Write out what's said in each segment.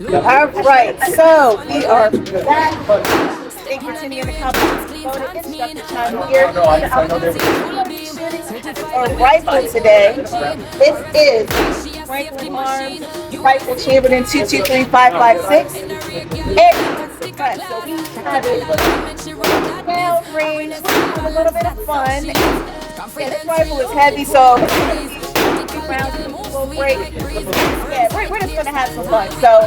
All right, so we are back and continuing the conversation. It's Instructor time here. I'm shooting a rifle today. This is Franklin Arms Rifle Chamberlain 223556. And so we have it down range, have a little bit of fun. Yeah, this rifle is heavy, so rounds will break. Yeah, we're just gonna have some fun. So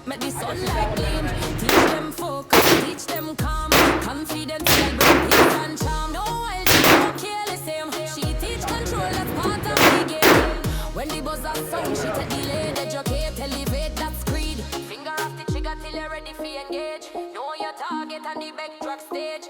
make the sunlight gleam. Teach them focus, teach them calm. Confidence, celebrate peace and charm. No wild, no careless him. She teach control, that's part of the game. When the buzzer sound, she take the lead. Educate, elevate, that's creed. Finger off the trigger till you're ready for engage. Know your target and the backtrack stage.